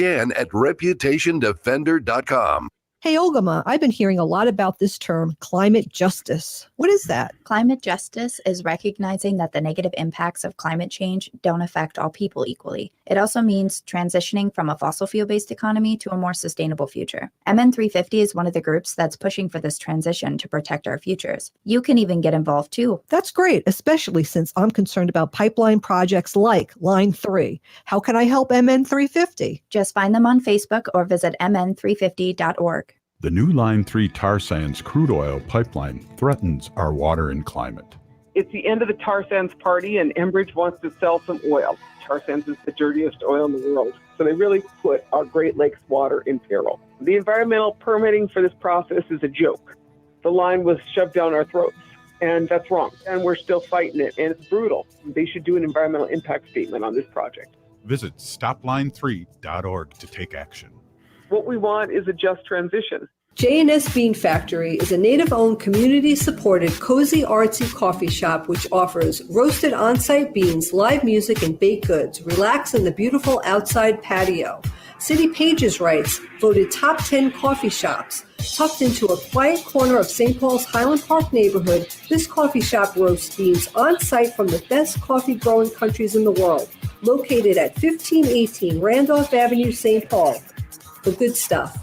scan at reputationdefender.com. Hey, Ogimaa, I've been hearing a lot about this term, climate justice. What is that? Climate justice is recognizing that the negative impacts of climate change don't affect all people equally. It also means transitioning from a fossil fuel-based economy to a more sustainable future. MN350 is one of the groups that's pushing for this transition to protect our futures. You can even get involved too. That's great, especially since I'm concerned about pipeline projects like Line 3. How can I help MN350? Just find them on Facebook or visit mn350.org. The new Line 3 tar sands crude oil pipeline threatens our water and climate. It's the end of the tar sands party, and Enbridge wants to sell some oil. Tar sands is the dirtiest oil in the world, so they really put our Great Lakes water in peril. The environmental permitting for this process is a joke. The line was shoved down our throats, and that's wrong. And we're still fighting it, and it's brutal. They should do an environmental impact statement on this project. Visit stopline3.org to take action. What we want is a just transition. J&S Bean Factory is a native-owned, community-supported, cozy, artsy coffee shop which offers roasted on-site beans, live music, and baked goods. Relax in the beautiful outside patio. City Pages writes, voted top 10 coffee shops. Tucked into a quiet corner of St. Paul's Highland Park neighborhood, this coffee shop roasts beans on-site from the best coffee-growing countries in the world. Located at 1518 Randolph Avenue, St. Paul. The good stuff.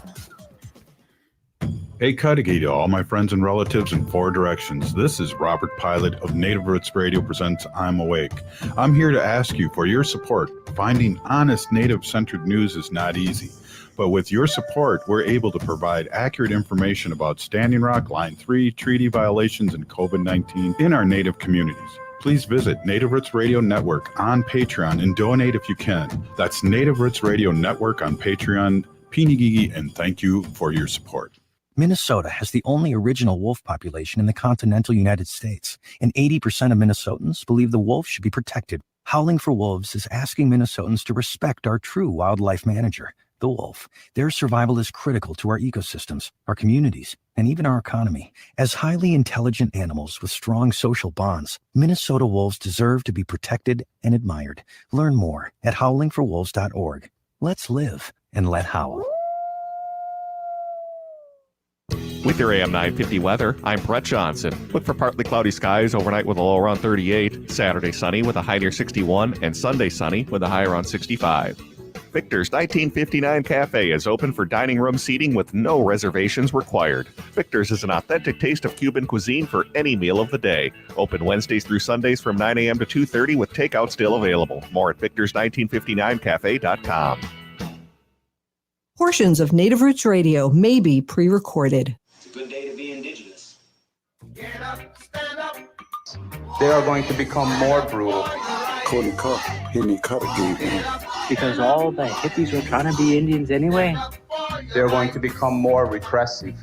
Hey, Cudahy to all my friends and relatives in four directions. This is Robert Pilot of Native Roots Radio presents I'm Awake. I'm here to ask you for your support. Finding honest Native-centered news is not easy. But with your support, we're able to provide accurate information about Standing Rock, Line 3, treaty violations, and COVID-19 in our Native communities. Please visit Native Roots Radio Network on Patreon and donate if you can. That's Native Roots Radio Network on Patreon. Pinigigi, and thank you for your support. Minnesota has the only original wolf population in the continental United States, and 80% of Minnesotans believe the wolf should be protected. Howling for Wolves is asking Minnesotans to respect our true wildlife manager, the wolf. Their survival is critical to our ecosystems, our communities, and even our economy. As highly intelligent animals with strong social bonds, Minnesota wolves deserve to be protected and admired. Learn more at howlingforwolves.org. Let's live and let howl. With your AM 950 weather, I'm Brett Johnson. Look for partly cloudy skies overnight with a low around 38, Saturday sunny with a high near 61, and Sunday sunny with a high around 65. Victor's 1959 Cafe is open for dining room seating with no reservations required. Victor's is an authentic taste of Cuban cuisine for any meal of the day. Open Wednesdays through Sundays from 9 a.m. to 2:30 with takeout still available. More at victors1959cafe.com. Portions of Native Roots Radio may be pre-recorded. It's a good day to be indigenous. Get up, stand up. They are going to become more brutal. Couldn't cut, hitting cut again. Because all the hippies were trying to be Indians anyway. They're going to become more repressive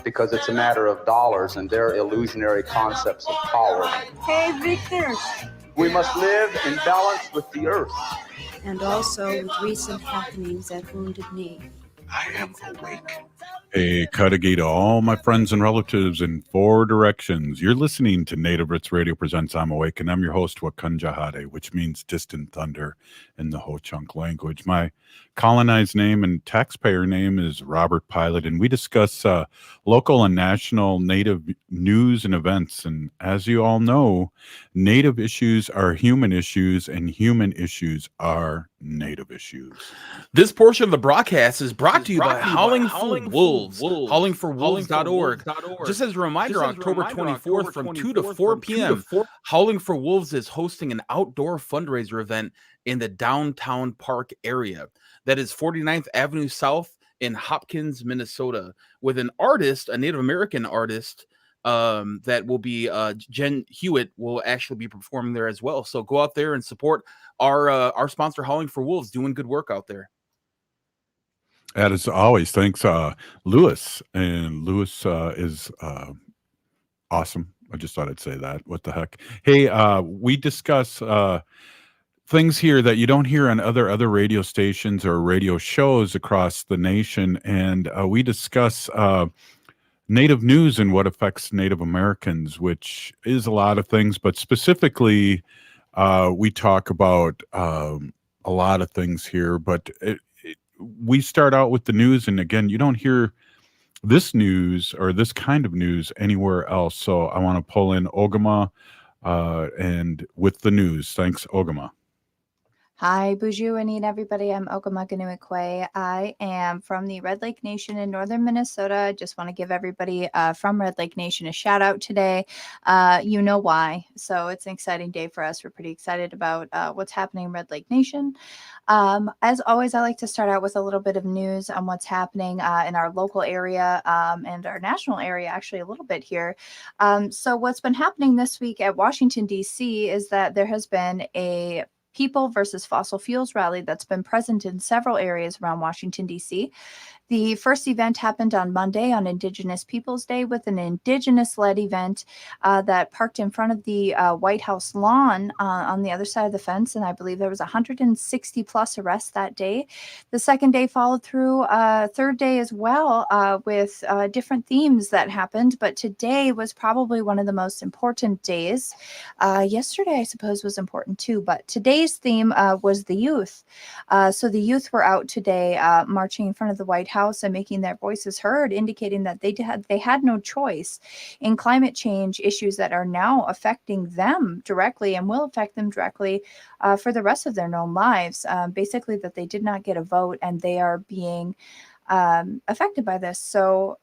because it's a matter of dollars and their illusionary concepts of power. Hey, Victor. We must live in balance with the earth. And also with recent happenings at Wounded Knee. I am awake. Hey, Cudahy to all my friends and relatives in four directions. You're listening to Native Roots Radio presents I'm Awake, and I'm your host, Wakunjahade, which means distant thunder in the Ho-Chunk language. My colonized name and taxpayer name is Robert Pilot, and we discuss local and national Native news and events. And as you all know, Native issues are human issues, and human issues are Native issues. This portion of the broadcast is brought to you by Howling for Wolves. Howlingforwolves.org. Just as a reminder, October 24th from 2 to 4 p.m., Howling for Wolves is hosting an outdoor fundraiser event in the downtown park area. That is 49th Avenue South in Hopkins, Minnesota, with an artist, a Native American artist, that will be Jen Hewitt will actually be performing there as well. So go out there and support our sponsor, Howling for Wolves, doing good work out there. And as always, thanks, Lewis. And Lewis is awesome. I just thought I'd say that. What the heck? Hey, we discuss things here that you don't hear on other radio stations or radio shows across the nation. And we discuss Native news and what affects Native Americans, which is a lot of things. But specifically, we talk about a lot of things here. But we start out with the news, and again, you don't hear this news or this kind of news anywhere else. So I want to pull in Ogimaa and with the news. Thanks, Ogimaa. Hi, Buju, and everybody. I'm Ogimaa Giniw Ikwe. I am from the Red Lake Nation in northern Minnesota. I just want to give everybody from Red Lake Nation a shout out today. You know why. So it's an exciting day for us. We're pretty excited about what's happening in Red Lake Nation. As always, I like to start out with a little bit of news on what's happening in our local area and our national area, actually a little bit here. So what's been happening this week at Washington, D.C. is that there has been a People versus Fossil Fuels rally that's been present in several areas around Washington, D.C. The first event happened on Monday on Indigenous Peoples Day with an Indigenous-led event that parked in front of the White House lawn on the other side of the fence, and I believe there was 160-plus arrests that day. The second day followed through, third day as well, with different themes that happened, but today was probably one of the most important days. Yesterday, I suppose, was important too, but today's theme was the youth. So the youth were out today marching in front of the White House and making their voices heard, indicating that they had no choice in climate change issues that are now affecting them directly and will affect them directly for the rest of their known lives. Basically, that they did not get a vote and they are being affected by this. So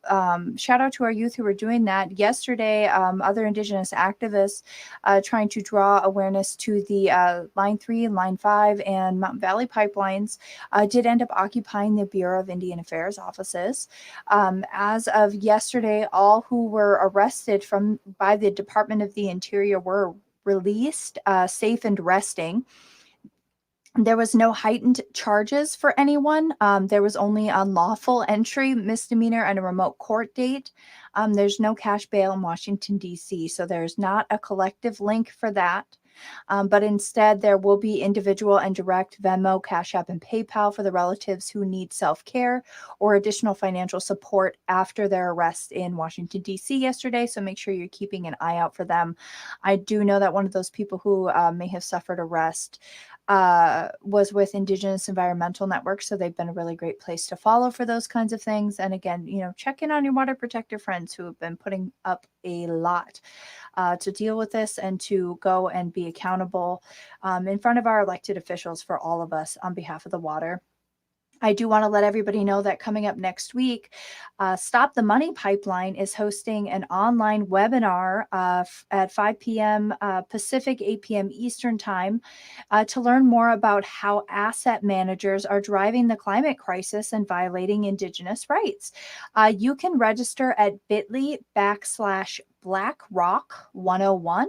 shout out to our youth who were doing that. Yesterday, other Indigenous activists trying to draw awareness to the Line 3, Line 5, and Mountain Valley pipelines did end up occupying the Bureau of Indian Affairs offices. As of yesterday, all who were arrested by the Department of the Interior were released, safe and resting. There was no heightened charges for anyone. There was only unlawful entry, misdemeanor, and a remote court date. There's no cash bail in Washington, D.C., so there's not a collective link for that. But instead, there will be individual and direct Venmo, Cash App, and PayPal for the relatives who need self-care or additional financial support after their arrest in Washington, D.C. yesterday. So make sure you're keeping an eye out for them. I do know that one of those people who may have suffered arrest was with Indigenous Environmental Network. So they've been a really great place to follow for those kinds of things. And again, check in on your water protector friends who have been putting up a lot to deal with this and to go and be accountable in front of our elected officials for all of us on behalf of the water. I do want to let everybody know that coming up next week, Stop the Money Pipeline is hosting an online webinar at 5 p.m. Pacific, 8 p.m. Eastern Time to learn more about how asset managers are driving the climate crisis and violating Indigenous rights. You can register at bit.ly/BlackRock101.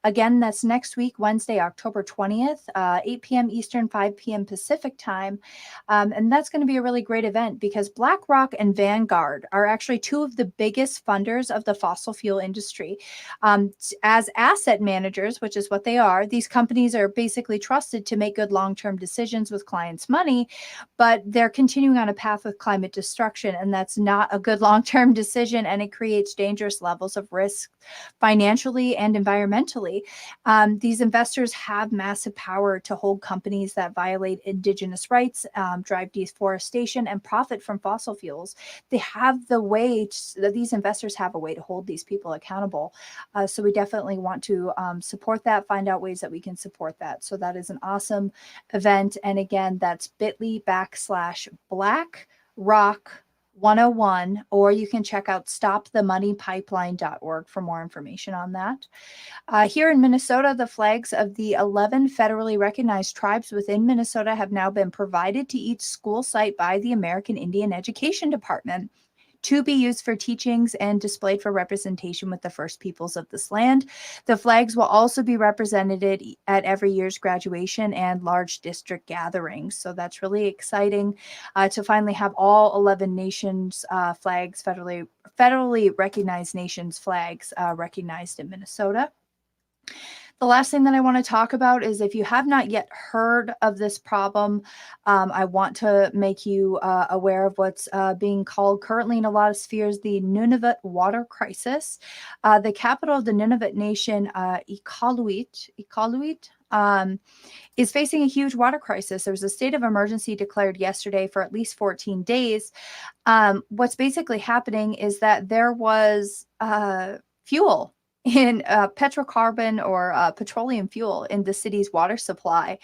Again, that's next week, Wednesday, October 20th, 8 p.m. Eastern, 5 p.m. Pacific time. And that's going to be a really great event because BlackRock and Vanguard are actually two of the biggest funders of the fossil fuel industry. As asset managers, which is what they are, these companies are basically trusted to make good long-term decisions with clients' money, but they're continuing on a path with climate destruction, and that's not a good long-term decision, and it creates dangerous levels of risk financially and environmentally. These investors have massive power to hold companies that violate Indigenous rights, drive deforestation, and profit from fossil fuels. They have these investors have a way to hold these people accountable. So we definitely want to support that, find out ways that we can support that. So that is an awesome event. And again, that's bit.ly/BlackRock101, or you can check out stopthemoneypipeline.org for more information on that. Here in Minnesota, the flags of the 11 federally recognized tribes within Minnesota have now been provided to each school site by the American Indian Education Department to be used for teachings and displayed for representation with the First Peoples of this land. The flags will also be represented at every year's graduation and large district gatherings. So that's really exciting to finally have all 11 nations flags, federally recognized nations flags recognized in Minnesota. The last thing that I want to talk about is if you have not yet heard of this problem, I want to make you aware of what's being called currently in a lot of spheres the Nunavut water crisis. The capital of the Nunavut nation, Iqaluit, is facing a huge water crisis. There was a state of emergency declared yesterday for at least 14 days. What's basically happening is that there was fuel in petrocarbon or petroleum fuel in the city's water supply.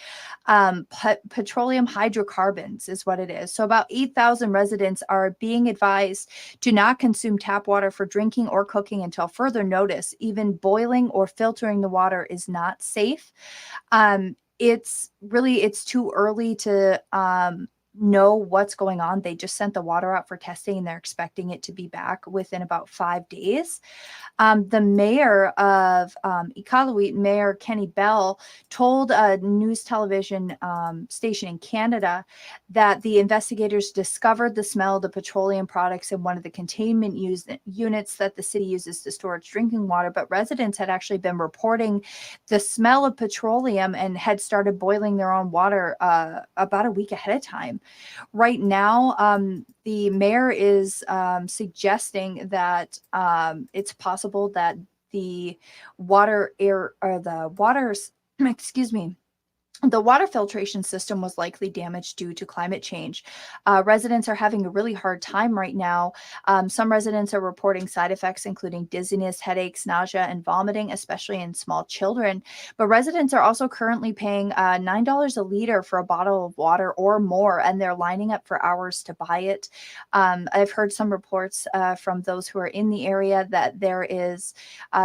Petroleum hydrocarbons is what it is. So about 8,000 residents are being advised to not consume tap water for drinking or cooking until further notice. Even boiling or filtering the water is not safe. It's too early to know what's going on. They just sent the water out for testing and they're expecting it to be back within about 5 days. The mayor of Iqaluit, Mayor Kenny Bell, told a news television station in Canada that the investigators discovered the smell of the petroleum products in one of the containment units that the city uses to store its drinking water, but residents had actually been reporting the smell of petroleum and had started boiling their own water about a week ahead of time. Right now, the mayor is suggesting that it's possible that the water filtration system was likely damaged due to climate change. Residents are having a really hard time right now. Some residents are reporting side effects, including dizziness, headaches, nausea, and vomiting, especially in small children. But residents are also currently paying $9 a liter for a bottle of water or more, and they're lining up for hours to buy it. I've heard some reports from those who are in the area that there is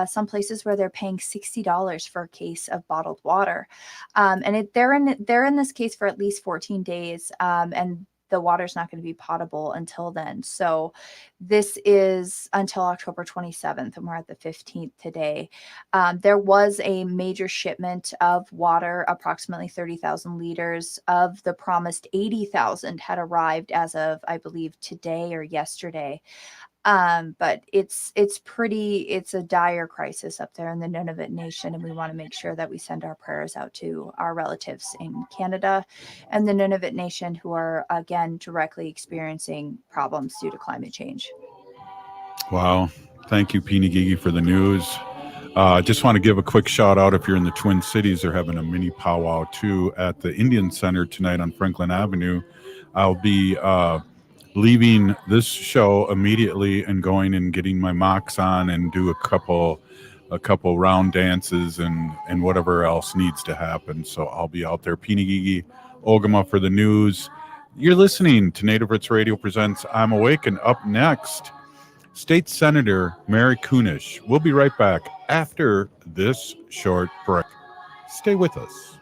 some places where they're paying $60 for a case of bottled water. And they're in this case for at least 14 days, and the water's not going to be potable until then. So this is until October 27th, and we're at the 15th today. There was a major shipment of water, approximately 30,000 liters of the promised 80,000 had arrived as of, I believe, today or yesterday. But it's a dire crisis up there in the Nunavut Nation, and we want to make sure that we send our prayers out to our relatives in Canada and the Nunavut Nation who are, again, directly experiencing problems due to climate change. Wow. Thank you, Pinigigi, for the news. Just want to give a quick shout out. If you're in the Twin Cities, they're having a mini powwow too at the Indian Center tonight on Franklin Avenue. I'll be leaving this show immediately and going and getting my mocks on and do a couple round dances and whatever else needs to happen. So I'll be out there. Pinigigi, Ogimaa for the news. You're listening to Native Roots Radio presents I'm Awake, and up next, State Senator Mary Kunish. We'll be right back after this short break. Stay with us.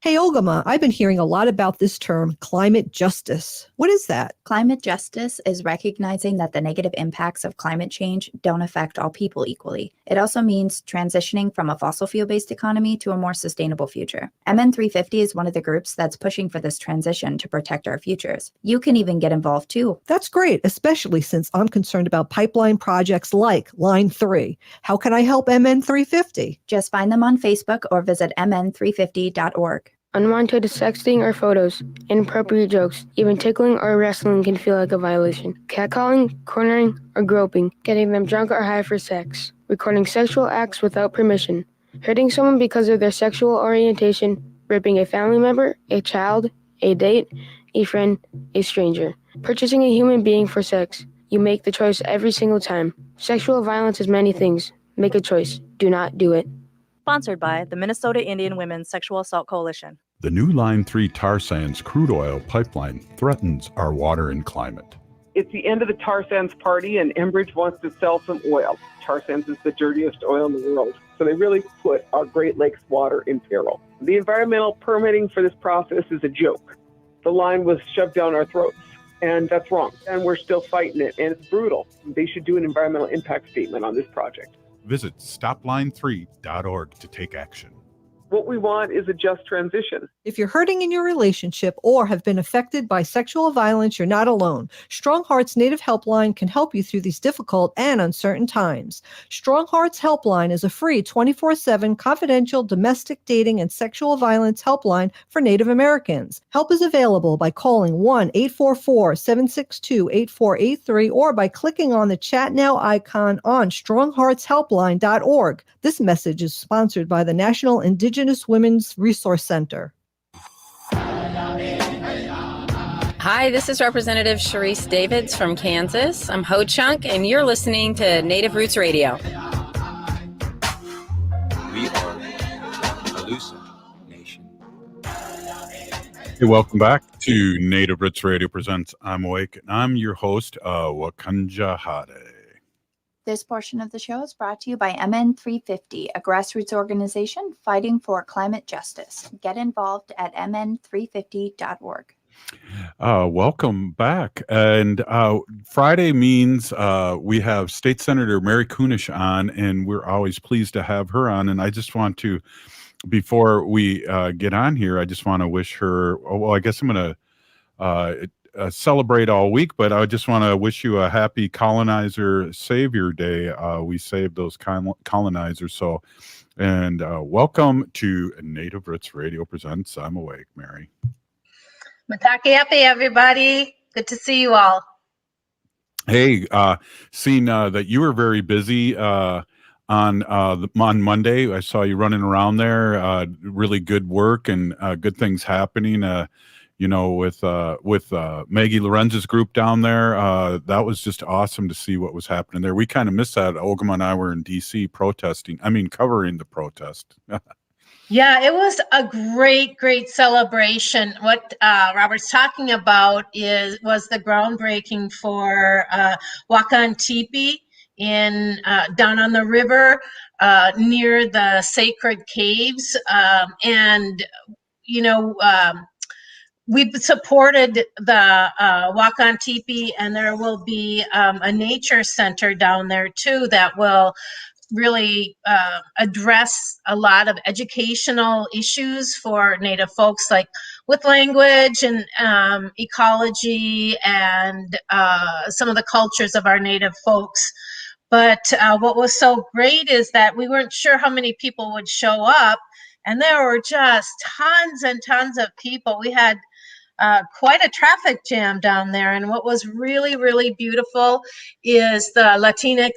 Hey, Ogimaa, I've been hearing a lot about this term, climate justice. What is that? Climate justice is recognizing that the negative impacts of climate change don't affect all people equally. It also means transitioning from a fossil fuel-based economy to a more sustainable future. MN350 is one of the groups that's pushing for this transition to protect our futures. You can even get involved too. That's great, especially since I'm concerned about pipeline projects like Line 3. How can I help MN350? Just find them on Facebook or visit mn350.org. Unwanted sexting or photos, inappropriate jokes, even tickling or wrestling can feel like a violation. Catcalling, cornering, or groping, getting them drunk or high for sex, recording sexual acts without permission, hurting someone because of their sexual orientation, raping a family member, a child, a date, a friend, a stranger, purchasing a human being for sex. You make the choice every single time. Sexual violence is many things. Make a choice. Do not do it. Sponsored by the Minnesota Indian Women's Sexual Assault Coalition. The new Line 3 tar sands crude oil pipeline threatens our water and climate. It's the end of the tar sands party, and Enbridge wants to sell some oil. Tar sands is the dirtiest oil in the world, so they really put our Great Lakes water in peril. The environmental permitting for this process is a joke. The line was shoved down our throats, and that's wrong. And we're still fighting it, and it's brutal. They should do an environmental impact statement on this project. Visit stopline3.org to take action. What we want is a just transition. If you're hurting in your relationship or have been affected by sexual violence, you're not alone. Strong Hearts Native Helpline can help you through these difficult and uncertain times. Strong Hearts Helpline is a free 24/7 confidential domestic dating and sexual violence helpline for Native Americans. Help is available by calling 1-844-762-8483 or by clicking on the Chat Now icon on strongheartshelpline.org. This message is sponsored by the National Indigenous Women's Resource Center. Hi, this is Representative Sharice Davids from Kansas. I'm Ho Chunk, and you're listening to Native Roots Radio. We are Calusa Nation. Hey, welcome back to Native Roots Radio presents I'm Awake. I'm your host, Wakanja Hade. This portion of the show is brought to you by MN350, a grassroots organization fighting for climate justice. Get involved at mn350.org. Welcome back. And Friday means we have State Senator Mary Kunish on, and we're always pleased to have her on. And I just want to, before we get on here, I just want to wish her, well, I guess I'm going to celebrate all week, but I just want to wish you a happy Colonizer Savior Day. We saved those colonizers. So, and welcome to Native Roots Radio presents I'm Awake, Mary. Matakeape, everybody. Good to see you all. Hey, seen that you were very busy on Monday. I saw you running around there. Really good work and good things happening. With Maggie Lorenz's group down there. That was just awesome to see what was happening there. We kind of missed that. Ogimaa and I were in D.C. covering the protest. Yeah, it was a great celebration. What Robert's talking about was the groundbreaking for Wakan Tipi down on the river near the sacred caves. We've supported the Wakan Tipi, and there will be a nature center down there too that will really address a lot of educational issues for Native folks, like with language and ecology and some of the cultures of our Native folks. But what was so great is that we weren't sure how many people would show up, and there were just tons and tons of people. We had quite a traffic jam down there. And what was really beautiful is the Latinx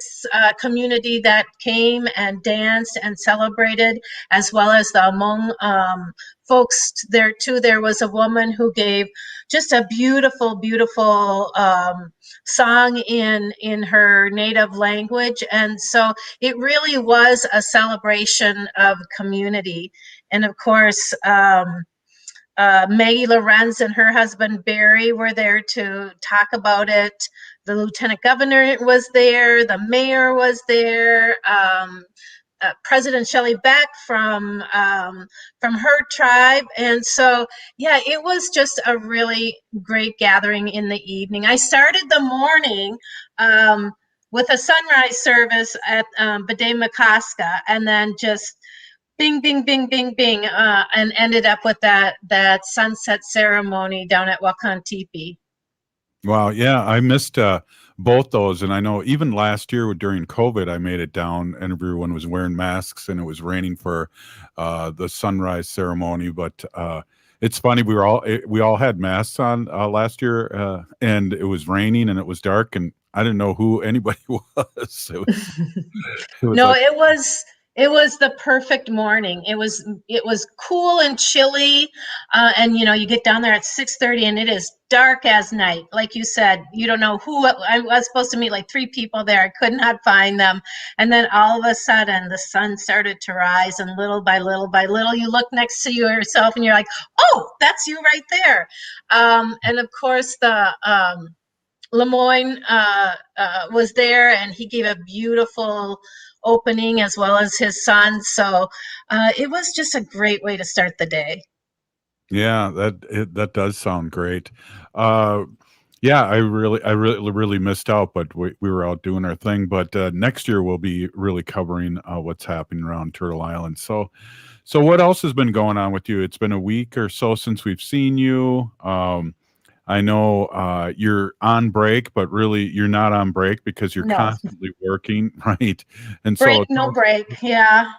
community that came and danced and celebrated, as well as the Hmong folks there too. There was a woman who gave just a beautiful song in her native language. And so it really was a celebration of community. And of course, Maggie Lorenz and her husband Barry were there to talk about it. The lieutenant governor was there. The mayor was there. President Shelley Beck from her tribe. And so, yeah, it was just a really great gathering in the evening. I started the morning with a sunrise service at Bade Makaska, and then just bing, bing, bing, bing, bing, and ended up with that sunset ceremony down at Wakan Tipi. Wow, yeah, I missed both those, and I know even last year during COVID, I made it down, and everyone was wearing masks, and it was raining for the sunrise ceremony. But it's funny, we all had masks on last year, and it was raining and it was dark, and I didn't know who anybody was. It was the perfect morning. It was cool and chilly, and you get down there at 6:30 and it is dark as night. Like you said, you don't know who. I was supposed to meet like 3 people there. I could not find them, and then all of a sudden the sun started to rise, and little by little, you look next to yourself and you're like, oh, that's you right there. And of course the Lemoyne was there, and he gave a beautiful opening, as well as his son. So it was just a great way to start the day. Yeah, that does sound great. Yeah, I really missed out, but we were out doing our thing. But next year we'll be really covering what's happening around Turtle Island. So So what else has been going on with you? It's been a week or so since we've seen you. I know you're on break, but really you're not on break because you're No. constantly working, right? And Break, so no break. Yeah.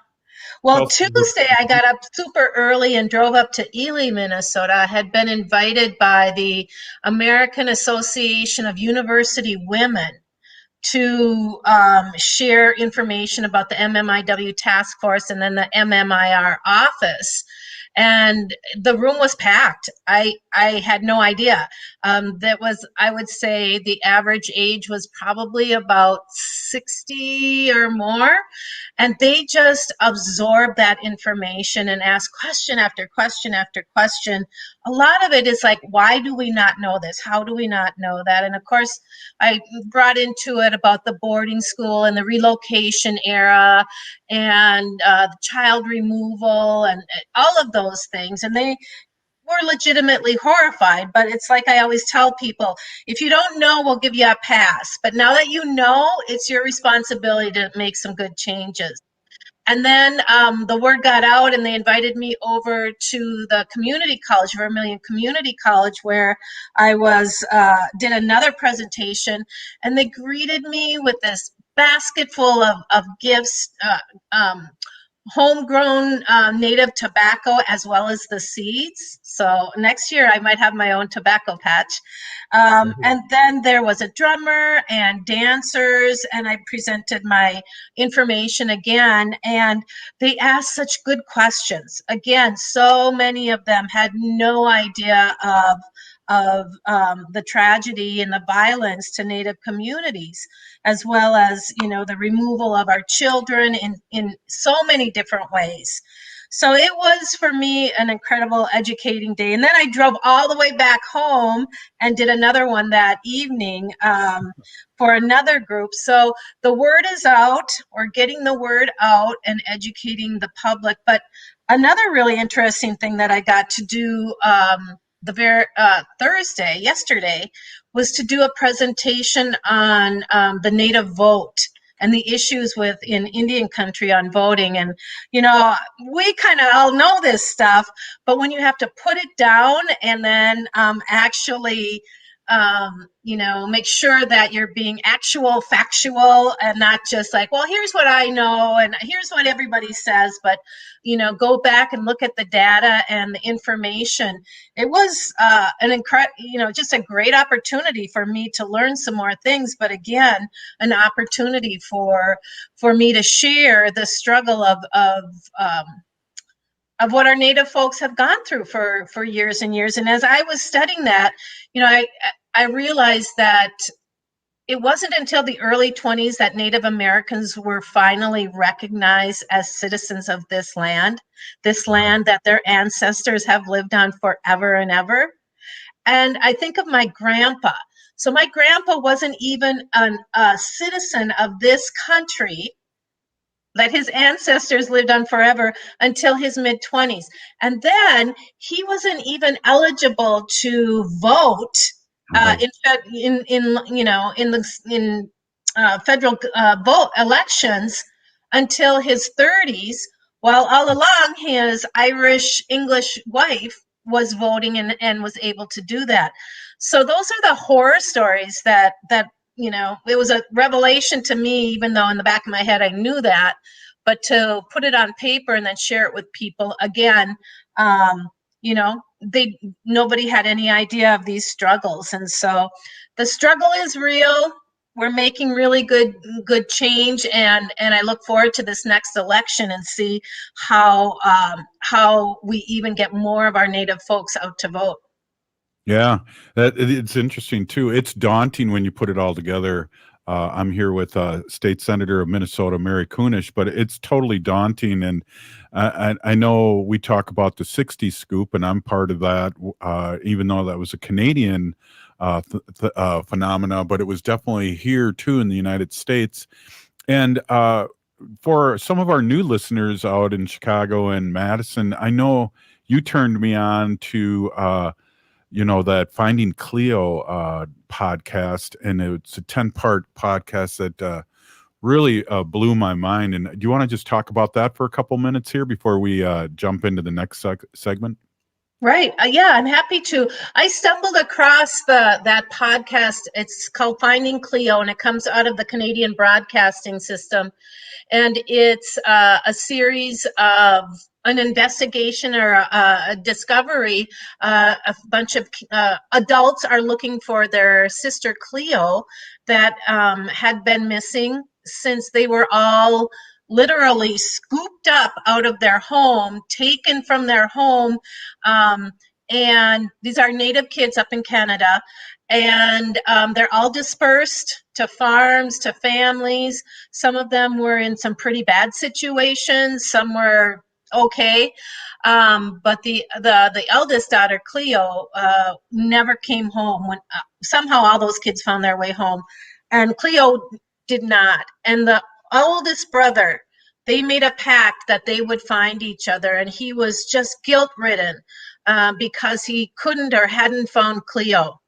Well, tell us- Tuesday I got up super early and drove up to Ely, Minnesota. I had been invited by the American Association of University Women to share information about the MMIW task force and then the MMIR office. And the room was packed. I had no idea. That was, I would say, the average age was probably about 60 or more. And they just absorb that information and ask question after question after question. A lot of it is like, why do we not know this? How do we not know that? And of course, I brought into it about the boarding school and the relocation era and child removal and all of those things. And they were legitimately horrified. But it's like I always tell people, if you don't know, we'll give you a pass. But now that you know, it's your responsibility to make some good changes. And then the word got out and they invited me over to the community college, Vermilion Community College, where I did another presentation, and they greeted me with this basket full of gifts, homegrown native tobacco as well as the seeds. So next year I might have my own tobacco patch. And then there was a drummer and dancers, and I presented my information again, and they asked such good questions. Again, so many of them had no idea of the tragedy and the violence to Native communities, as well as, the removal of our children in so many different ways. So it was for me an incredible educating day. And then I drove all the way back home and did another one that evening for another group. So the word is out. We're getting the word out and educating the public. But another really interesting thing that I got to do yesterday, was to do a presentation on the Native vote and the issues in Indian country on voting. And, we kind of all know this stuff, but when you have to put it down and then actually, make sure that you're being factual, and not just like, well, here's what I know and here's what everybody says, but, go back and look at the data and the information. It was just a great opportunity for me to learn some more things, but again, an opportunity for me to share the struggle of what our Native folks have gone through for years and years. And as I was studying that, I realized that it wasn't until the early 20s that Native Americans were finally recognized as citizens of this land that their ancestors have lived on forever and ever. And I think of my grandpa. So my grandpa wasn't even a citizen of this country that his ancestors lived on forever until his mid-20s. And then he wasn't even eligible to vote in federal vote elections until his 30s, while all along his Irish English wife was voting and was able to do that. So those are the horror stories that it was a revelation to me, even though in the back of my head I knew that, but to put it on paper and then share it with people again, nobody had any idea of these struggles. And so the struggle is real. We're making really good change, and I look forward to this next election and see how we even get more of our Native folks out to vote. Yeah, it's interesting too. It's daunting when you put it all together. I'm here with State Senator of Minnesota, Mary Kunish, but it's totally daunting. And I know we talk about the 60s scoop, and I'm part of that, even though that was a Canadian phenomena, but it was definitely here too in the United States. And for some of our new listeners out in Chicago and Madison, I know you turned me on to that Finding Cleo podcast, and it's a 10-part podcast that really blew my mind. And do you want to just talk about that for a couple minutes here before we jump into the next segment? Right. Yeah, I'm happy to. I stumbled across that podcast. It's called Finding Cleo, and it comes out of the Canadian Broadcasting System. And it's a series of an investigation or a discovery. A bunch of adults are looking for their sister Cleo that had been missing since they were all literally scooped up out of their home, taken from their home. And these are Native kids up in Canada. And they're all dispersed to farms, to families. Some of them were in some pretty bad situations. Some were okay. But the eldest daughter, Cleo, never came home. When somehow all those kids found their way home. And Cleo did not. And the oldest brother, they made a pact that they would find each other. And he was just guilt-ridden because he couldn't or hadn't found Cleo.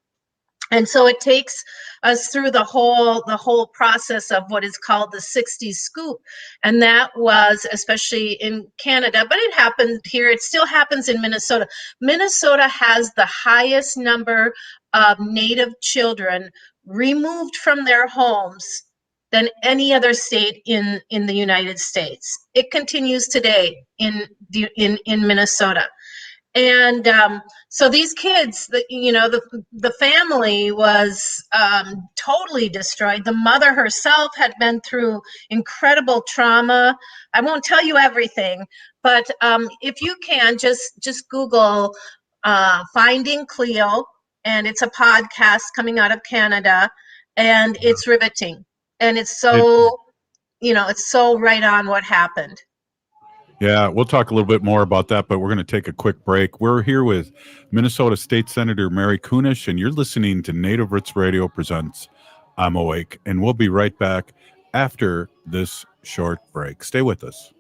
And so it takes us through the whole process of what is called the 60s scoop. And that was especially in Canada, but it happened here. It still happens in Minnesota. Minnesota has the highest number of Native children removed from their homes than any other state in the United States. It continues today in Minnesota. And so these kids, the family was totally destroyed. The mother herself had been through incredible trauma. I won't tell you everything, but if you can, just Google Finding Cleo, and it's a podcast coming out of Canada, and it's riveting. And it's so, it's so right on what happened. Yeah, we'll talk a little bit more about that, but we're going to take a quick break. We're here with Minnesota State Senator Mary Kunish, and you're listening to Native Roots Radio Presents I'm Awake, and we'll be right back after this short break. Stay with us.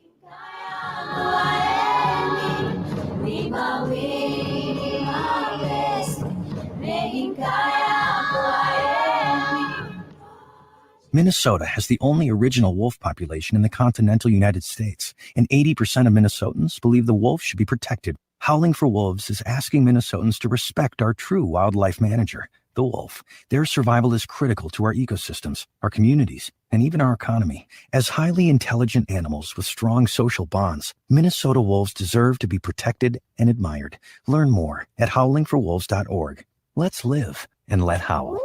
Minnesota has the only original wolf population in the continental United States, and 80% of Minnesotans believe the wolf should be protected. Howling for Wolves is asking Minnesotans to respect our true wildlife manager, the wolf. Their survival is critical to our ecosystems, our communities, and even our economy. As highly intelligent animals with strong social bonds, Minnesota wolves deserve to be protected and admired. Learn more at howlingforwolves.org. Let's live and let howl.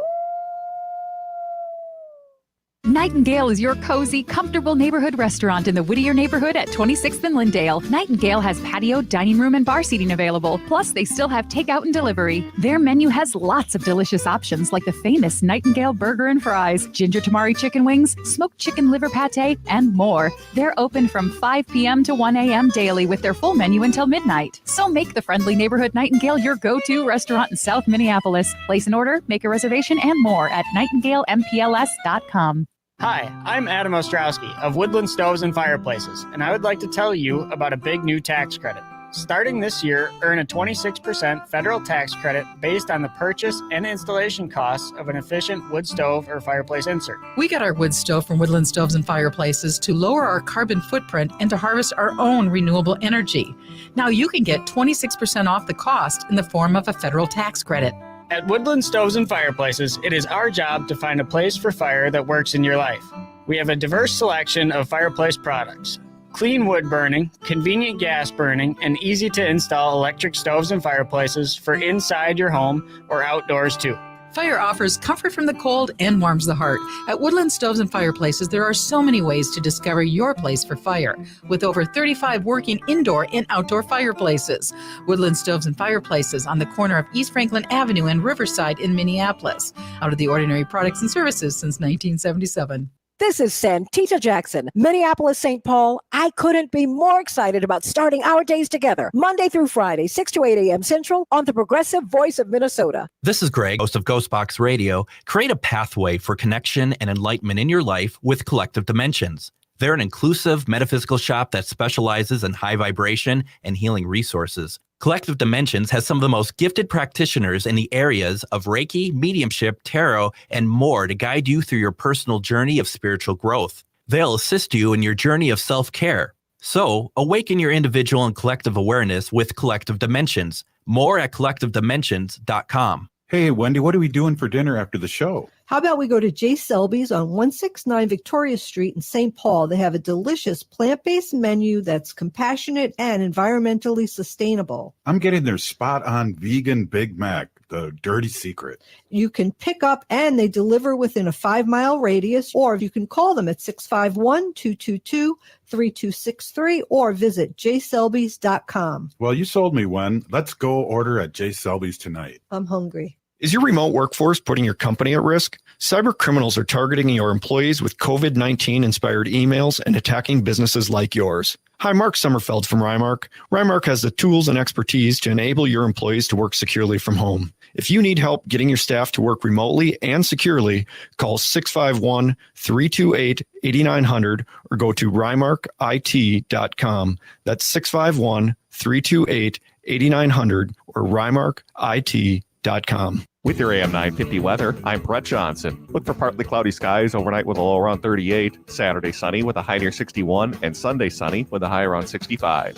Nightingale is your cozy, comfortable neighborhood restaurant in the Whittier neighborhood at 26th and Lindale. Nightingale has patio, dining room, and bar seating available. Plus, they still have takeout and delivery. Their menu has lots of delicious options like the famous Nightingale burger and fries, ginger tamari chicken wings, smoked chicken liver pate, and more. They're open from 5 p.m. to 1 a.m. daily with their full menu until midnight. So make the friendly neighborhood Nightingale your go-to restaurant in South Minneapolis. Place an order, make a reservation, and more at nightingalempls.com. Hi, I'm Adam Ostrowski of Woodland Stoves and Fireplaces, and I would like to tell you about a big new tax credit. Starting this year, earn a 26% federal tax credit based on the purchase and installation costs of an efficient wood stove or fireplace insert. We got our wood stove from Woodland Stoves and Fireplaces to lower our carbon footprint and to harvest our own renewable energy. Now you can get 26% off the cost in the form of a federal tax credit. At Woodland Stoves and Fireplaces, it is our job to find a place for fire that works in your life. We have a diverse selection of fireplace products. Clean wood burning, convenient gas burning, and easy to install electric stoves and fireplaces for inside your home or outdoors too. Fire offers comfort from the cold and warms the heart. At Woodland Stoves and Fireplaces, there are so many ways to discover your place for fire, with over 35 working indoor and outdoor fireplaces. Woodland Stoves and Fireplaces on the corner of East Franklin Avenue and Riverside in Minneapolis. Out of the ordinary products and services since 1977. This is Santita Jackson, Minneapolis, St. Paul. I couldn't be more excited about starting our days together, Monday through Friday, 6 to 8 a.m. Central on the Progressive Voice of Minnesota. This is Greg, host of Ghostbox Radio. Create a pathway for connection and enlightenment in your life with Collective Dimensions. They're an inclusive metaphysical shop that specializes in high vibration and healing resources. Collective Dimensions has some of the most gifted practitioners in the areas of Reiki, mediumship, tarot, and more to guide you through your personal journey of spiritual growth. They'll assist you in your journey of self-care. So, awaken your individual and collective awareness with Collective Dimensions. More at collectivedimensions.com. Hey, Wendy, what are we doing for dinner after the show? How about we go to J. Selby's on 169 Victoria Street in St. Paul? They have a delicious plant-based menu that's compassionate and environmentally sustainable. I'm getting their spot-on vegan Big Mac, the dirty secret. You can pick up and they deliver within a 5-mile radius, or you can call them at 651-222-3263 or visit jselbys.com. Well, you sold me, Wen. Let's go order at J. Selby's tonight. I'm hungry. Is your remote workforce putting your company at risk? Cyber criminals are targeting your employees with COVID-19 inspired emails and attacking businesses like yours. Hi, Mark Sommerfeld from Rymark. Rymark has the tools and expertise to enable your employees to work securely from home. If you need help getting your staff to work remotely and securely, call 651-328-8900 or go to rymarkit.com. That's 651-328-8900 or rymarkit.com. With your AM 950 weather, I'm Brett Johnson. Look for partly cloudy skies overnight with a low around 38, Saturday sunny with a high near 61, and Sunday sunny with a high around 65.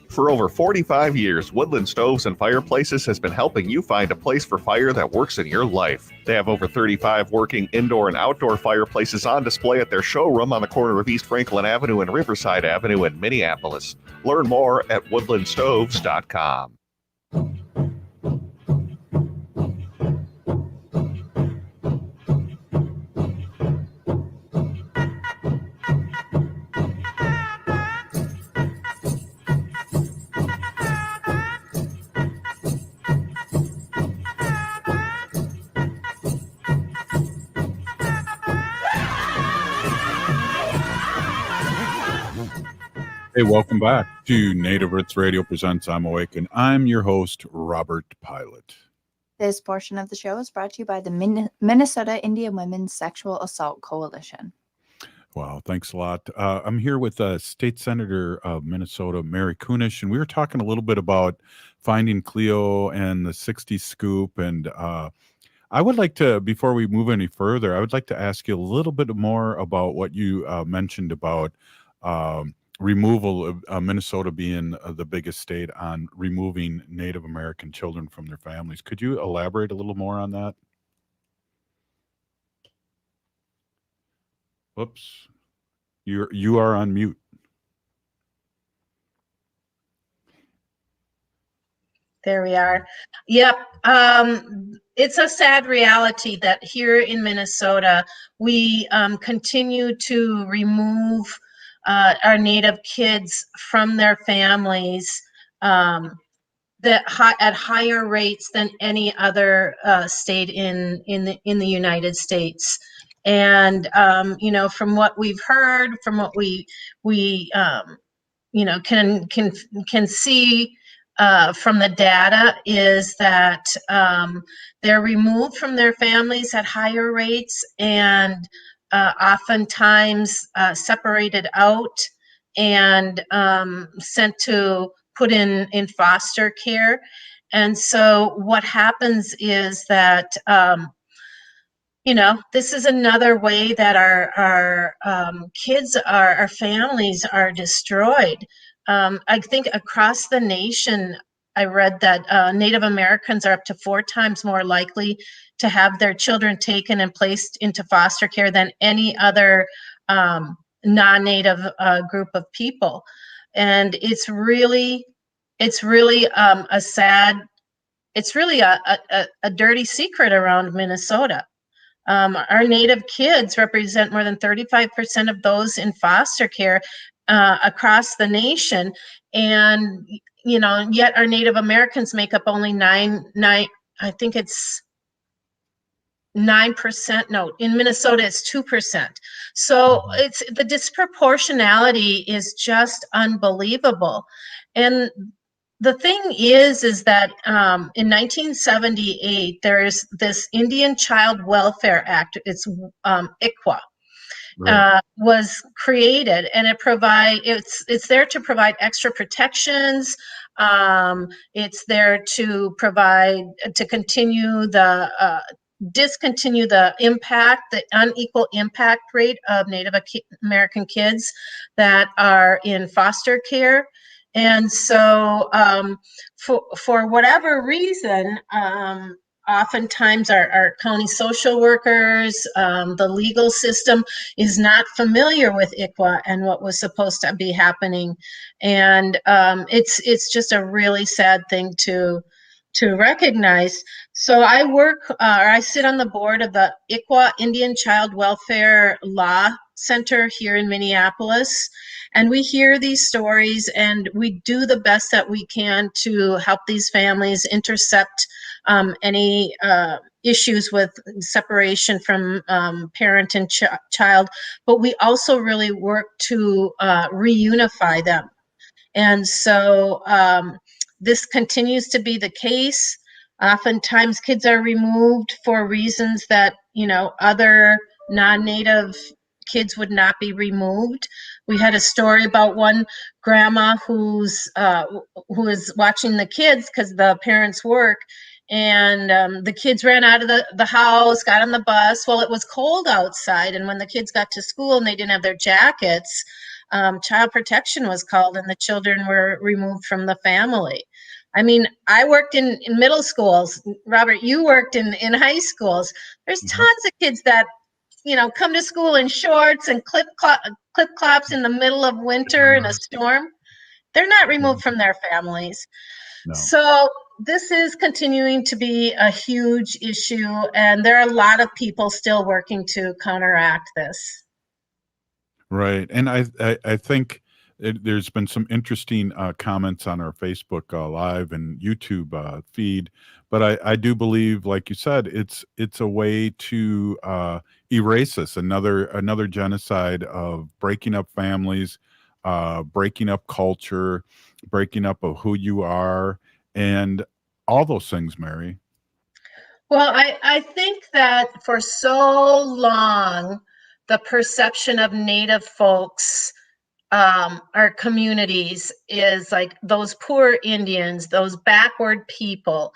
For over 45 years, Woodland Stoves and Fireplaces has been helping you find a place for fire that works in your life. They have over 35 working indoor and outdoor fireplaces on display at their showroom on the corner of East Franklin Avenue and Riverside Avenue in Minneapolis. Learn more at woodlandstoves.com. Hey, welcome back to Native Roots Radio Presents I'm Awake, and I'm your host, Robert Pilot. This portion of the show is brought to you by the Minnesota Indian Women's Sexual Assault Coalition. Wow, thanks a lot. I'm here with State Senator of Minnesota, Mary Kunish, and we were talking a little bit about Finding Cleo and the 60s Scoop. And I would like to, before we move any further, I would like to ask you a little bit more about what you mentioned about removal of Minnesota being the biggest state on removing Native American children from their families. Could you elaborate a little more on that? Whoops. You are on mute. There we are. Yep. It's a sad reality that here in Minnesota, we continue to remove our Native kids from their families at higher rates than any other state in the United States. And from what we've heard, from what we can see from the data, is that they're removed from their families at higher rates and oftentimes separated out and sent to put in foster care. And so what happens is that this is another way that our kids, our families are destroyed. I think across the nation, I read that Native Americans are up to 4 times more likely to have their children taken and placed into foster care than any other non-Native group of people. And it's really a dirty secret around Minnesota. Our Native kids represent more than 35% of those in foster care across the nation, and yet our Native Americans make up only 9%. No, in Minnesota it's 2%. So it's the disproportionality is just unbelievable. And the thing is that in 1978 there is this Indian Child Welfare Act. It's Ikwe. Was created, and it's there to provide extra protections. It's there to continue the discontinue the unequal impact rate of Native American kids that are in foster care. And so for whatever reason, oftentimes our county social workers, the legal system is not familiar with ICWA and what was supposed to be happening. And it's just a really sad thing to recognize. So I sit on the board of the Ikwe Indian Child Welfare Law Center here in Minneapolis. And we hear these stories and we do the best that we can to help these families intercept any issues with separation from parent and child. But we also really work to reunify them. And so this continues to be the case. Oftentimes kids are removed for reasons that, other non-Native kids would not be removed. We had a story about one grandma who was watching the kids because the parents work, and the kids ran out of the house, got on the bus. Well, it was cold outside, and when the kids got to school and they didn't have their jackets, child protection was called and the children were removed from the family. I mean, I worked in middle schools. Robert, you worked in high schools. There's tons of kids that, come to school in shorts and clip clops in the middle of winter in a storm. They're not removed from their families. No. So this is continuing to be a huge issue, and there are a lot of people still working to counteract this. Right. And I think there's been some interesting comments on our Facebook Live and YouTube feed, but I do believe, like you said, it's a way to erase this, another genocide of breaking up families, breaking up culture, breaking up of who you are, and all those things, Mary. Well, I think that for so long, the perception of Native folks, our communities, is like those poor Indians, those backward people.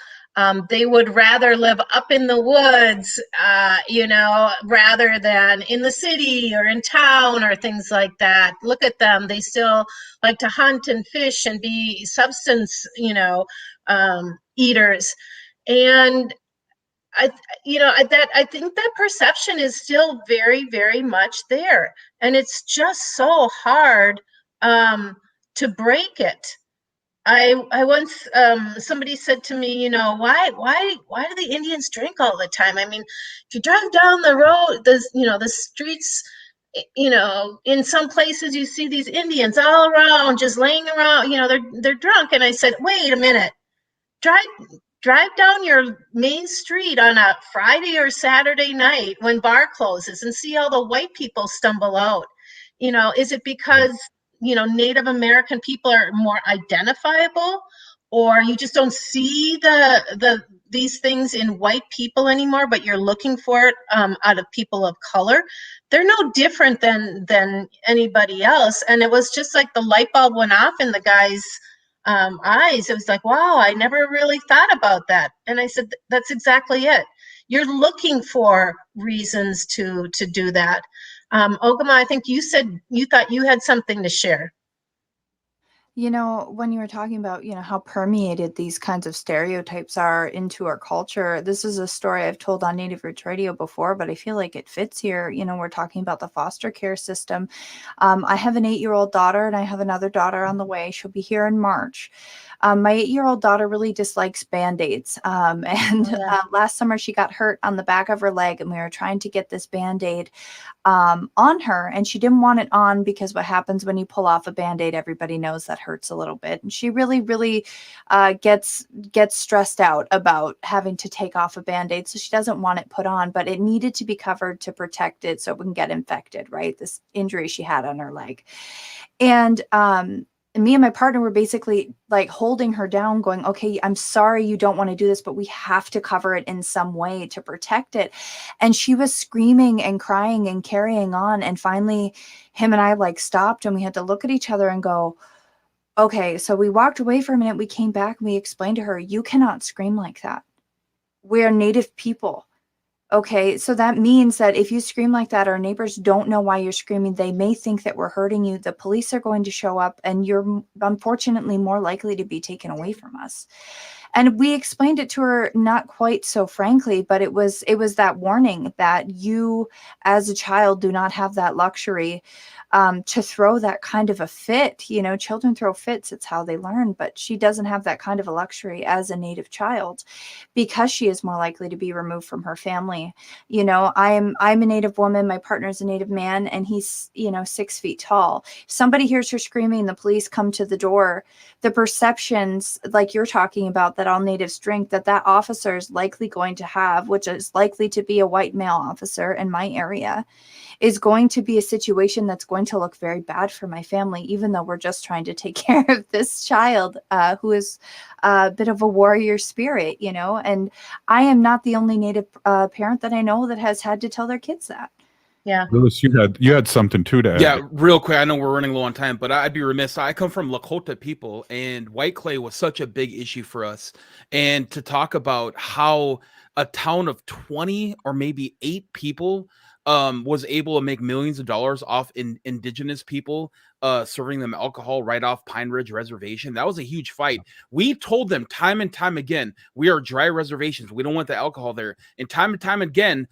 They would rather live up in the woods, rather than in the city or in town or things like that. Look at them. They still like to hunt and fish and be substance, eaters. And I think that perception is still very, very much there, and it's just so hard to break it. I once somebody said to me, why do the Indians drink all the time? I mean, if you drive down the road, the streets, in some places you see these Indians all around, just laying around, they're drunk. And I said, wait a minute, drive down your main street on a Friday or Saturday night when bar closes and see all the white people stumble out. Is it because, Native American people are more identifiable, or you just don't see these things in white people anymore, but you're looking for it out of people of color? They're no different than anybody else. And it was just like the light bulb went off in the guy's eyes. It was like, wow, I never really thought about that. And I said, that's exactly it. You're looking for reasons to do that. Ogimaa, I think you said you thought you had something to share. When you were talking about, how permeated these kinds of stereotypes are into our culture, this is a story I've told on Native Roots Radio before, but I feel like it fits here. We're talking about the foster care system. I have an 8-year-old daughter, and I have another daughter on the way. She'll be here in March. My 8-year-old daughter really dislikes Band-Aids. Last summer she got hurt on the back of her leg, and we were trying to get this Band-Aid on her, and she didn't want it on because what happens when you pull off a Band-Aid, everybody knows that hurts a little bit. And she really, really gets stressed out about having to take off a Band-Aid. So she doesn't want it put on, but it needed to be covered to protect it so it wouldn't get infected, right? This injury she had on her leg. And me and my partner were basically like holding her down going, okay, I'm sorry you don't want to do this, but we have to cover it in some way to protect it. And she was screaming and crying and carrying on. And finally, him and I stopped, and we had to look at each other and go, okay. So we walked away for a minute. We came back and we explained to her, you cannot scream like that. We're Native people. Okay, so that means that if you scream like that, our neighbors don't know why you're screaming. They may think that we're hurting you. The police are going to show up, and you're unfortunately more likely to be taken away from us. And we explained it to her not quite so frankly, but it was that warning that you as a child do not have that luxury to throw that kind of a fit. You know, children throw fits, it's how they learn, but she doesn't have that kind of a luxury as a Native child because she is more likely to be removed from her family. You know, I'm a Native woman, my partner's a Native man, and he's, 6 feet tall. If somebody hears her screaming, the police come to the door. The perceptions, like you're talking about, that all Natives drink, that officer is likely going to have, which is likely to be a white male officer in my area, is going to be a situation that's going to look very bad for my family, even though we're just trying to take care of this child who is a bit of a warrior spirit, and I am not the only Native parent that I know that has had to tell their kids that. Yeah. Lewis, you had something too to add. Yeah, real quick. I know we're running low on time, but I'd be remiss. I come from Lakota people, and white clay was such a big issue for us. And to talk about how a town of 20 or maybe 8 people was able to make millions of dollars off indigenous people serving them alcohol right off Pine Ridge Reservation. That was a huge fight. We told them time and time again, we are dry reservations. We don't want the alcohol there. And time again,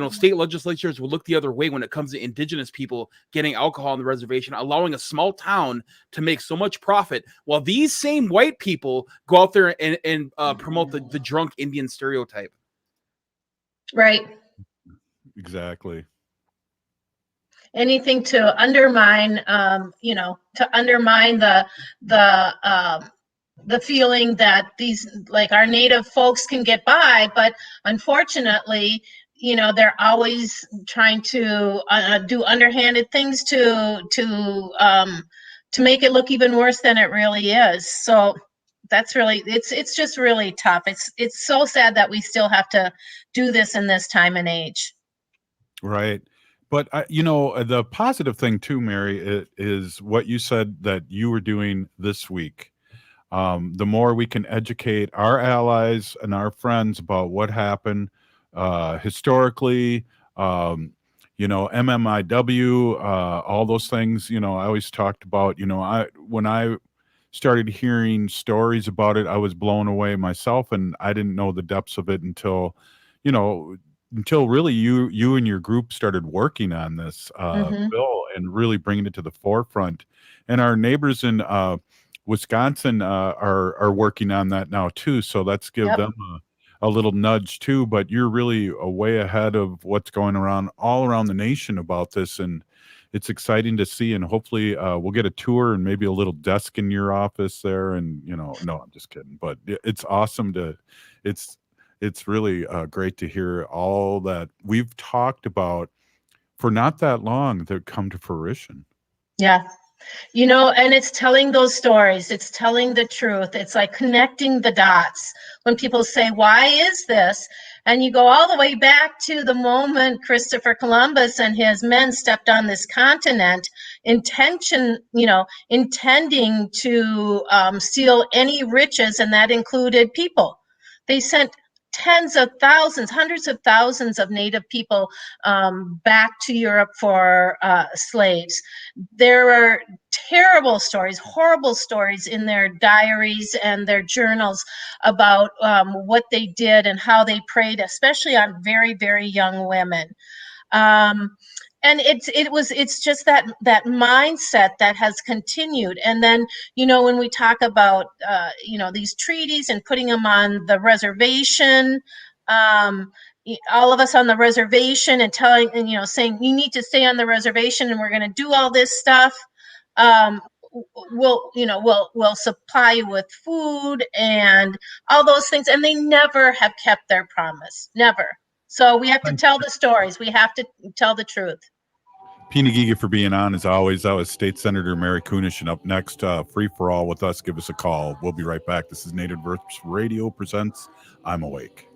state legislatures will look the other way when it comes to indigenous people getting alcohol on the reservation, allowing a small town to make so much profit, while these same white people go out there and promote the drunk Indian stereotype. Right. Exactly. Anything to undermine, the feeling that these, like, our Native folks can get by, but unfortunately, they're always trying to do underhanded things to make it look even worse than it really is. So that's really, it's just really tough. It's so sad that we still have to do this in this time and age. Right. But, the positive thing too, Mary, is what you said that you were doing this week. The more we can educate our allies and our friends about what happened historically, MMIW, all those things, I always talked about, when I started hearing stories about it, I was blown away myself, and I didn't know the depths of it until really you and your group started working on this bill and really bringing it to the forefront. And our neighbors in Wisconsin are working on that now too. So let's give them a little nudge too. But you're really way ahead of what's going around all around the nation about this. And it's exciting to see. And hopefully we'll get a tour and maybe a little desk in your office there. And, no, I'm just kidding. But it's awesome it's really great to hear all that we've talked about for not that long that come to fruition. Yeah. And it's telling those stories. It's telling the truth. It's like connecting the dots. When people say, why is this? And you go all the way back to the moment Christopher Columbus and his men stepped on this continent, intending to steal any riches, and that included people. They sent tens of thousands, hundreds of thousands of Native people back to Europe for slaves. There are terrible stories, horrible stories in their diaries and their journals about what they did and how they preyed, especially on very, very young women. And it's just that mindset that has continued. And then, when we talk about, these treaties and putting them on the reservation, all of us on the reservation and telling, and, saying you need to stay on the reservation and we're going to do all this stuff. We'll supply you with food and all those things. And they never have kept their promise. Never. So we have to tell the stories. We have to tell the truth. Pina Giga for being on, as always. That was State Senator Mary Kunish. And up next, Free for All with us. Give us a call. We'll be right back. This is Native Roots Radio presents I'm Awake.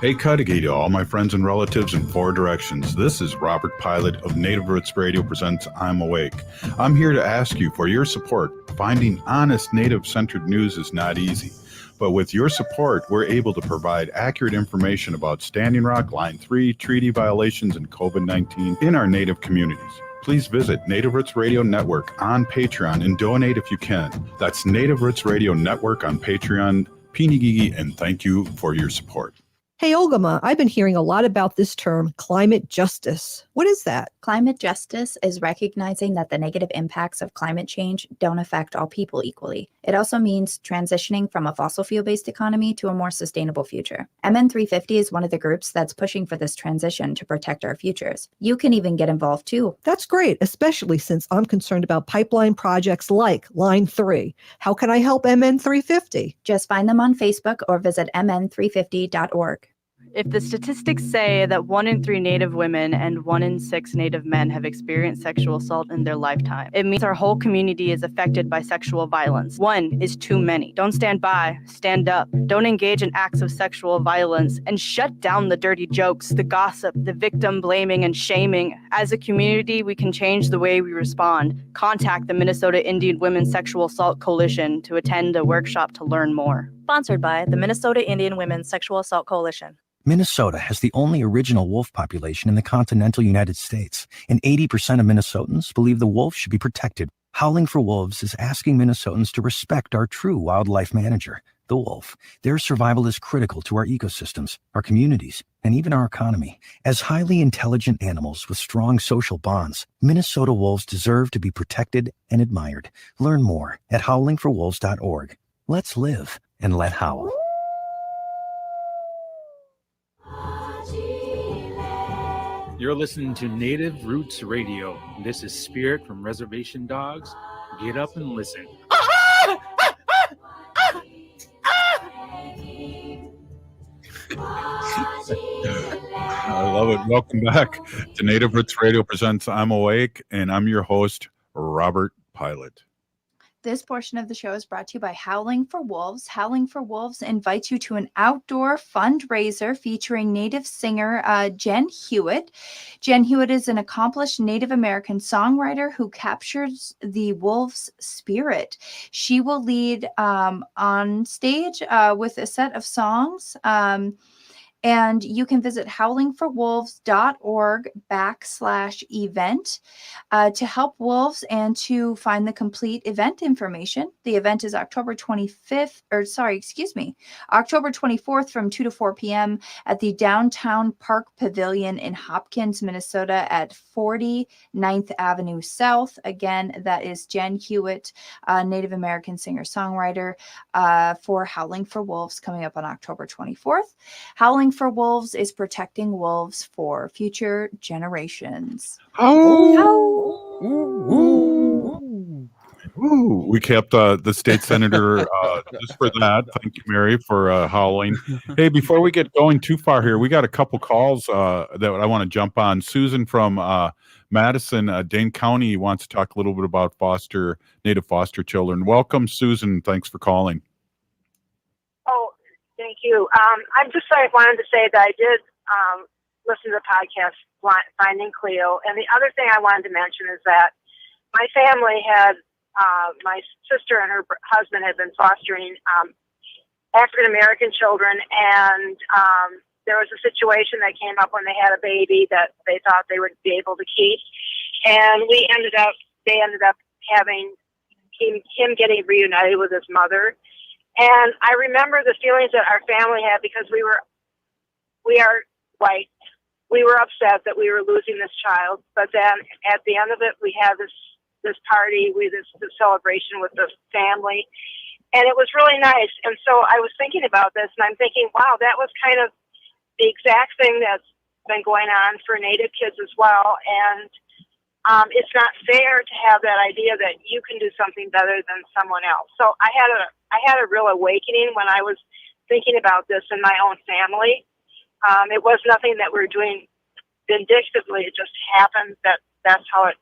Hey, Cudahy to all my friends and relatives in four directions. This is Robert Pilot of Native Roots Radio presents I'm Awake. I'm here to ask you for your support. Finding honest Native-centered news is not easy. But with your support, we're able to provide accurate information about Standing Rock, Line 3, treaty violations, and COVID-19 in our Native communities. Please visit Native Roots Radio Network on Patreon and donate if you can. That's Native Roots Radio Network on Patreon. Pinigigi, and thank you for your support. Hey, Ogimaa, I've been hearing a lot about this term, climate justice. What is that? Climate justice is recognizing that the negative impacts of climate change don't affect all people equally. It also means transitioning from a fossil fuel-based economy to a more sustainable future. MN350 is one of the groups that's pushing for this transition to protect our futures. You can even get involved too. That's great, especially since I'm concerned about pipeline projects like Line 3. How can I help MN350? Just find them on Facebook or visit mn350.org. If the statistics say that 1 in 3 Native women and 1 in 6 Native men have experienced sexual assault in their lifetime, it means our whole community is affected by sexual violence. 1 is too many. Don't stand by, stand up. Don't engage in acts of sexual violence and shut down the dirty jokes, the gossip, the victim blaming and shaming. As a community, we can change the way we respond. Contact the Minnesota Indian Women's Sexual Assault Coalition to attend a workshop to learn more. Sponsored by the Minnesota Indian Women's Sexual Assault Coalition. Minnesota has the only original wolf population in the continental United States, and 80% of Minnesotans believe the wolf should be protected. Howling for Wolves is asking Minnesotans to respect our true wildlife manager, the wolf. Their survival is critical to our ecosystems, our communities, and even our economy. As highly intelligent animals with strong social bonds, Minnesota wolves deserve to be protected and admired. Learn more at howlingforwolves.org. Let's live and let howl. You're listening to Native Roots Radio. This is Spirit from Reservation Dogs. Get up and listen. I love it. Welcome back to Native Roots Radio presents I'm Awake, and I'm your host, Robert Pilot. This portion of the show is brought to you by Howling for Wolves. Howling for Wolves invites you to an outdoor fundraiser featuring Native singer Jen Hewitt. Jen Hewitt is an accomplished Native American songwriter who captures the wolf's spirit. She will lead on stage with a set of songs. And you can visit howlingforwolves.org/event to help wolves and to find the complete event information. The event is October 24th from 2 to 4 p.m. at the Downtown Park Pavilion in Hopkins, Minnesota at 49th Avenue South. Again, that is Jen Hewitt, Native American singer-songwriter for Howling for Wolves coming up on October 24th. Howling for Wolves is protecting wolves for future generations. Ooh, we kept the state senator just for that. Thank you, Mary, for howling. Hey, before we get going too far here, we got a couple calls that I want to jump on. Susan from Madison, Dane County, wants to talk a little bit about Native foster children. Welcome, Susan. Thanks for calling. Thank you. I just wanted to say that I did listen to the podcast Finding Cleo. And the other thing I wanted to mention is that my family had, my sister and her husband had been fostering African-American children. And there was a situation that came up when they had a baby that they thought they would be able to keep. And they ended up having him getting reunited with his mother. And I remember the feelings that our family had because we are white. We were upset that we were losing this child. But then at the end of it, we had this party, this celebration with the family. And it was really nice. And so I was thinking about this and I'm thinking, wow, that was kind of the exact thing that's been going on for Native kids as well. And it's not fair to have that idea that you can do something better than someone else. So I had a real awakening when I was thinking about this in my own family. It was nothing that we were doing vindictively. It just happened that's how it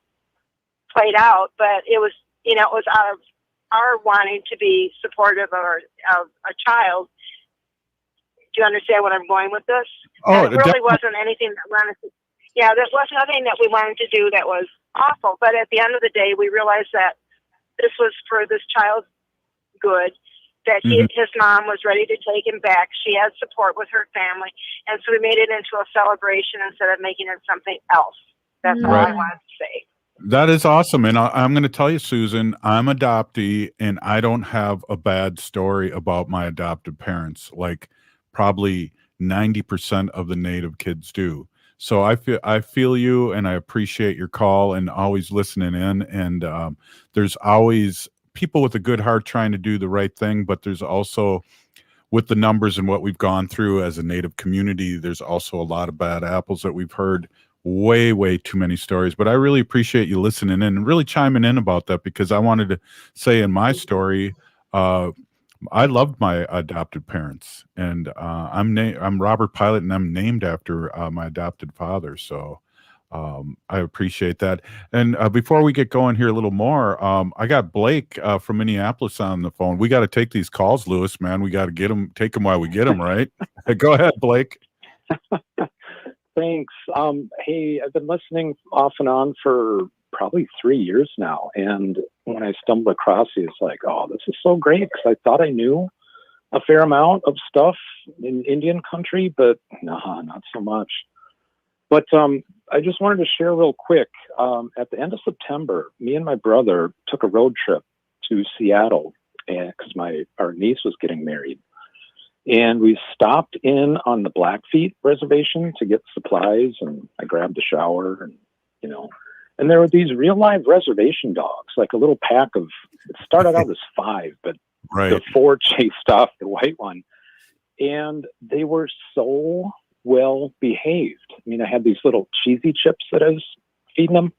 played out. But it was out of our wanting to be supportive of a child Do you understand what I'm going with this? Oh, And it really wasn't anything that wanted to. Yeah, there was nothing that we wanted to do that was awful. But at the end of the day, we realized that this was for this child's good. That his mom was ready to take him back. She had support with her family, and so we made it into a celebration instead of making it something else. That's all I wanted to say. That is awesome. And I'm going to tell you, Susan, I'm adoptee and I don't have a bad story about my adopted parents, like probably 90% of the Native kids do. So I feel you, and I appreciate your call and always listening in. And there's always people with a good heart trying to do the right thing, but there's also, with the numbers and what we've gone through as a Native community, there's also a lot of bad apples that we've heard. Way too many stories. But I really appreciate you listening in and really chiming in about that, because I wanted to say in my story, I loved my adopted parents, and I'm Robert Pilot, and I'm named after my adopted father. So I appreciate that. And before we get going here a little more, I got Blake from Minneapolis on the phone. We got to take these calls, Lewis, man. We got to take them while we get them, right? Go ahead, Blake. Thanks. Hey, I've been listening off and on for probably 3 years now. And when I stumbled across you, it's like, oh, this is so great, because I thought I knew a fair amount of stuff in Indian country, but no, not so much. But I just wanted to share real quick. At the end of September, me and my brother took a road trip to Seattle because our niece was getting married. And we stopped in on the Blackfeet reservation to get supplies, and I grabbed a shower, and and there were these real live reservation dogs, like a little pack of. It started out as 5, but the 4 chased off the white one, and they were so well behaved. I mean, I had these little cheesy chips that I was feeding them,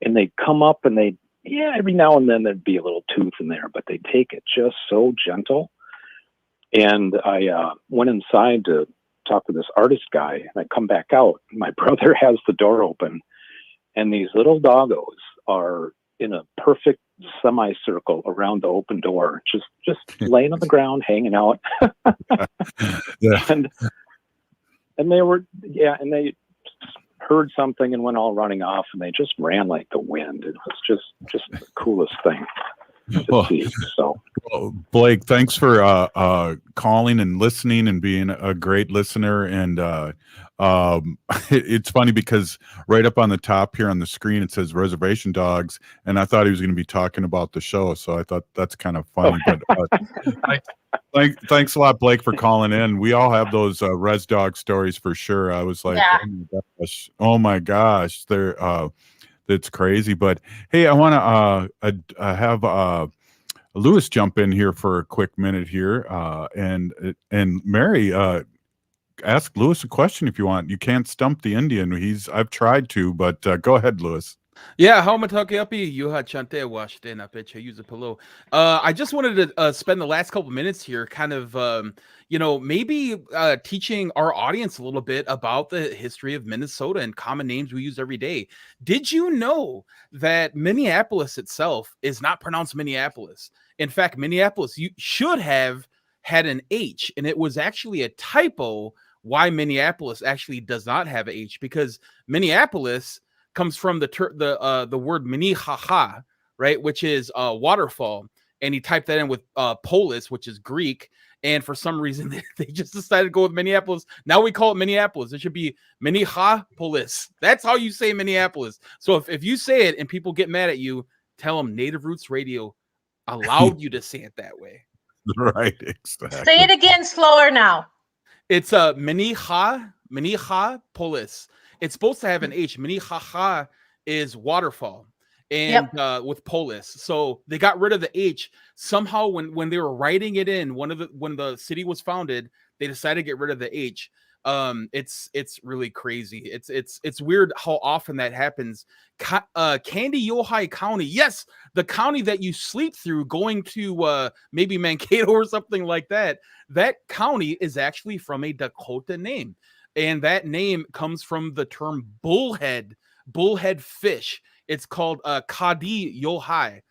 and they'd come up, and every now and then there'd be a little tooth in there, but they'd take it just so gentle. And I went inside to talk with this artist guy, and I come back out. My brother has the door open, and these little doggos are in a perfect semicircle around the open door, just laying on the ground, hanging out. And they were, and they heard something and went all running off, and they just ran like the wind. It was just the coolest thing. Well, Blake, thanks for calling and listening and being a great listener. And it's funny because right up on the top here on the screen it says reservation dogs, and I thought he was going to be talking about the show, so I thought that's kind of funny. But thanks a lot, Blake, for calling in. We all have those res dog stories for sure. I was like, oh my gosh, they're it's crazy. But hey, I want to have Lewis jump in here for a quick minute here, and Mary, ask Lewis a question if you want. You can't stump the Indian. I've tried to, but go ahead, Lewis. Yeah, how matakiapi yuha chante washte na peche use palo. I just wanted to spend the last couple minutes here kind of maybe teaching our audience a little bit about the history of Minnesota and common names we use every day. Did you know that Minneapolis itself is not pronounced Minneapolis? In fact, Minneapolis you should have had an H, and it was actually a typo why Minneapolis actually does not have an H, because Minneapolis comes from the word Minnehaha, right, which is waterfall, and he typed that in with polis, which is Greek, and for some reason they just decided to go with Minneapolis. Now we call it Minneapolis. It should be Minnehapolis. That's how you say Minneapolis. So if you say it and people get mad at you, tell them Native Roots Radio allowed you to say it that way. Right, exactly. Say it again slower now. It's Minnehapolis. It's supposed to have an H. Minnehaha is waterfall, and with polis. So they got rid of the H somehow when they were writing it in. When the city was founded, they decided to get rid of the H. It's really crazy. It's weird how often that happens. Candy Yohai County, yes, the county that you sleep through going to maybe Mankato or something like that. That county is actually from a Dakota name. And that name comes from the term bullhead fish. It's called Kadi Yohai,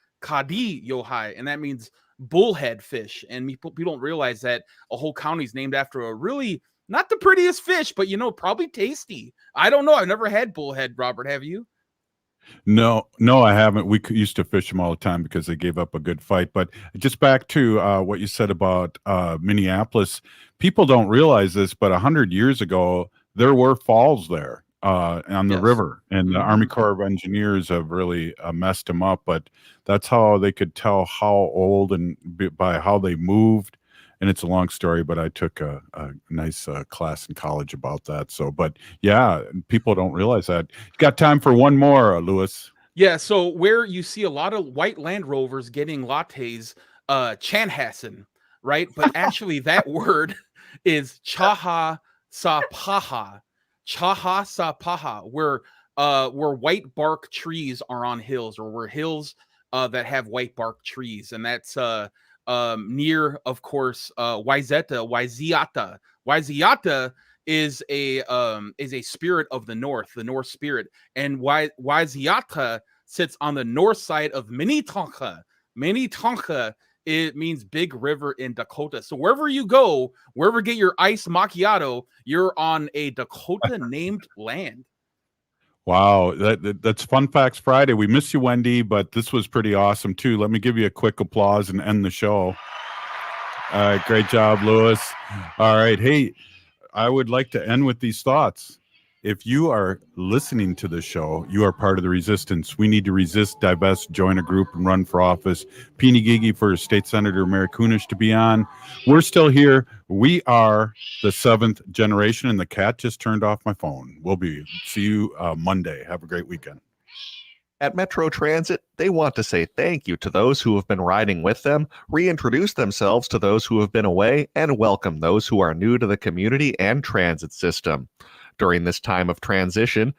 and that means bullhead fish. And people don't realize that a whole county is named after a really Not the prettiest fish, but probably tasty. I don't know. I've never had bullhead, Robert. Have you? No, I haven't. We used to fish them all the time because they gave up a good fight. But just back to what you said about Minneapolis, people don't realize this, but 100 years ago, there were falls there on the river, and the Army Corps of Engineers have really messed them up. But that's how they could tell how old and by how they moved. And it's a long story, but I took a nice class in college about that. So, but yeah, people don't realize that. You got time for one more, Lewis? Yeah. So where you see a lot of white Land Rovers getting lattes, Chanhassen, right? But actually, that word is Chaha Sapaha, where white bark trees are on hills, or where hills that have white bark trees, and that's near, of course, Waiziata. Waiziata is a spirit of the North spirit, and Waiziata sits on the north side of Minnetonka. Minnetonka, it means big river in Dakota. So wherever you go, wherever you get your iced macchiato, you're on a Dakota named land. Wow, that's Fun Facts Friday. We miss you, Wendy, but this was pretty awesome too. Let me give you a quick applause and end the show. All right, great job, Lewis. All right, hey, I would like to end with these thoughts. If you are listening to the show, you are part of the resistance. We need to resist, divest, join a group, and run for office. Peeny Gigi for State Senator Mary Kunish to be on. We're still here. We are the seventh generation, and the cat just turned off my phone. See you Monday. Have a great weekend. At Metro Transit, they want to say thank you to those who have been riding with them, reintroduce themselves to those who have been away, and welcome those who are new to the community and transit system. During this time of transition,